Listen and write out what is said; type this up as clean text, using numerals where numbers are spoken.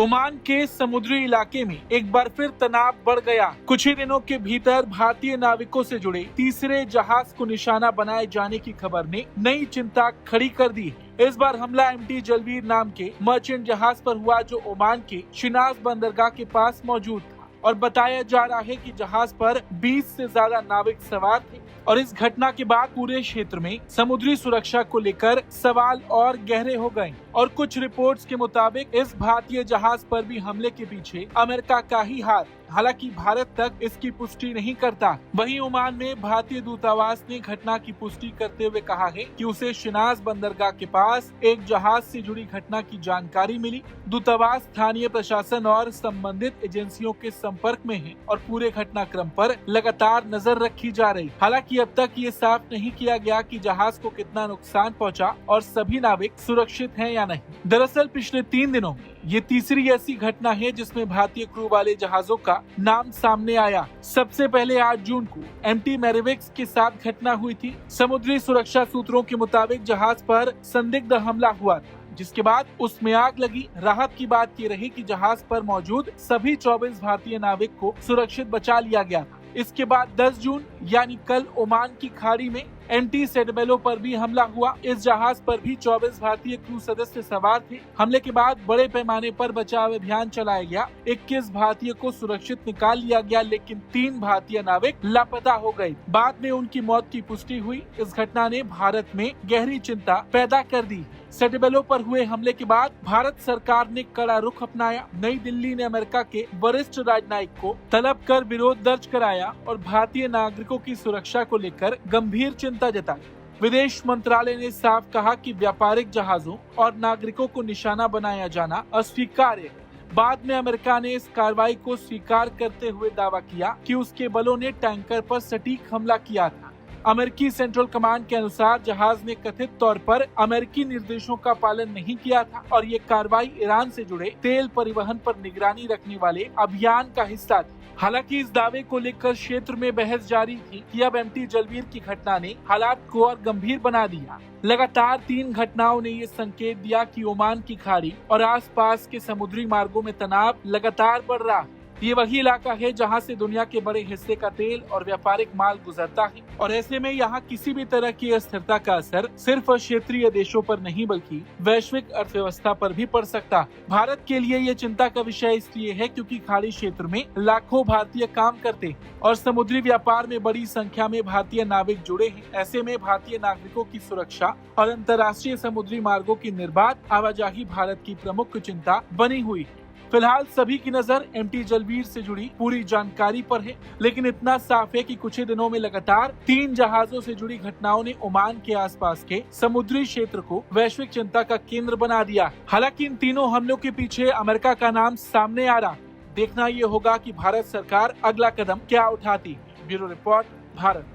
Oman के समुद्री इलाके में एक बार फिर तनाव बढ़ गया। कुछ ही दिनों के भीतर भारतीय नाविकों से जुड़े तीसरे जहाज को निशाना बनाए जाने की खबर ने नई चिंता खड़ी कर दी। इस बार हमला एमटी जलवीर नाम के मर्चेंट जहाज पर हुआ, जो ओमान के शिनाज बंदरगाह के पास मौजूद था और बताया जा रहा है कि जहाज पर 20 से ज्यादा नाविक सवार थे। और इस घटना के बाद पूरे क्षेत्र में समुद्री सुरक्षा को लेकर सवाल और गहरे हो गए और कुछ रिपोर्ट्स के मुताबिक इस भारतीय जहाज पर भी हमले के पीछे अमेरिका का ही हाथ। हालांकि भारत तक इसकी पुष्टि नहीं करता। वहीं ओमान में भारतीय दूतावास ने घटना की पुष्टि करते हुए कहा है कि उसे शिनाज बंदरगाह के पास एक जहाज से जुड़ी घटना की जानकारी मिली। दूतावास स्थानीय प्रशासन और संबंधित एजेंसियों के संपर्क में है और पूरे घटनाक्रम पर लगातार नजर रखी जा रही। हालांकि अब तक ये साफ नहीं किया गया कि जहाज को कितना नुकसान पहुंचा और सभी नाविक सुरक्षित हैं या नहीं। दरअसल पिछले 3 दिनों में ये तीसरी ऐसी घटना है जिसमें भारतीय क्रू वाले जहाजों का नाम सामने आया। सबसे पहले 8 जून को एमटी मैरिविक्स के साथ घटना हुई थी। समुद्री सुरक्षा सूत्रों के मुताबिक जहाज पर संदिग्ध हमला हुआ था, जिसके बाद उसमें आग लगी। राहत की बात ये रही कि जहाज पर मौजूद सभी 24 भारतीय नाविक को सुरक्षित बचा लिया गया था। इसके बाद 10 जून यानी कल ओमान की खाड़ी में एंटी सेडबेलो पर भी हमला हुआ। इस जहाज पर भी 24 भारतीय क्रू सदस्य सवार थे। हमले के बाद बड़े पैमाने पर बचाव अभियान चलाया गया। 21 भारतीय को सुरक्षित निकाल लिया गया, लेकिन 3 भारतीय नाविक लापता हो गए। बाद में उनकी मौत की पुष्टि हुई। इस घटना ने भारत में गहरी चिंता पैदा कर दी। सेडबेलो पर हुए हमले के बाद भारत सरकार ने कड़ा रुख अपनाया। नई दिल्ली ने अमेरिका के वरिष्ठ राजनयिक को तलब कर विरोध दर्ज कराया और भारतीय नागरिकों की सुरक्षा को लेकर गंभीर चिंता जताई। विदेश मंत्रालय ने साफ कहा कि व्यापारिक जहाजों और नागरिकों को निशाना बनाया जाना अस्वीकार्य है। बाद में अमेरिका ने इस कार्रवाई को स्वीकार करते हुए दावा किया कि उसके बलों ने टैंकर पर सटीक हमला किया था। अमेरिकी सेंट्रल कमांड के अनुसार जहाज ने कथित तौर पर अमेरिकी निर्देशों का पालन नहीं किया था और ये कार्रवाई ईरान से जुड़े तेल परिवहन पर निगरानी रखने वाले अभियान का हिस्सा थी। हालांकि इस दावे को लेकर क्षेत्र में बहस जारी थी कि अब एमटी जलवीर की घटना ने हालात को और गंभीर बना दिया। लगातार 3 घटनाओं ने ये संकेत दिया कि ओमान की खाड़ी और आसपास के समुद्री मार्गों में तनाव लगातार बढ़ रहा है। ये वही इलाका है जहां से दुनिया के बड़े हिस्से का तेल और व्यापारिक माल गुजरता है और ऐसे में यहाँ किसी भी तरह की अस्थिरता का असर सिर्फ क्षेत्रीय देशों पर नहीं बल्कि वैश्विक अर्थव्यवस्था पर भी पड़ सकता है। भारत के लिए ये चिंता का विषय इसलिए है क्योंकि खाड़ी क्षेत्र में लाखों भारतीय काम करते हैं और समुद्री व्यापार में बड़ी संख्या में भारतीय नाविक जुड़े हैं। ऐसे में भारतीय नागरिकों की सुरक्षा और अंतर्राष्ट्रीय समुद्री मार्गों की निर्बाध आवाजाही भारत की प्रमुख चिंता बनी हुई है। फिलहाल सभी की नजर एमटी जलवीर से जुड़ी पूरी जानकारी पर है, लेकिन इतना साफ है कि कुछ ही दिनों में लगातार 3 जहाजों से जुड़ी घटनाओं ने ओमान के आसपास के समुद्री क्षेत्र को वैश्विक चिंता का केंद्र बना दिया। हालांकि इन तीनों हमलों के पीछे अमेरिका का नाम सामने आ रहा। देखना ये होगा कि भारत सरकार अगला कदम क्या उठाती है। Bureau report, Bharat.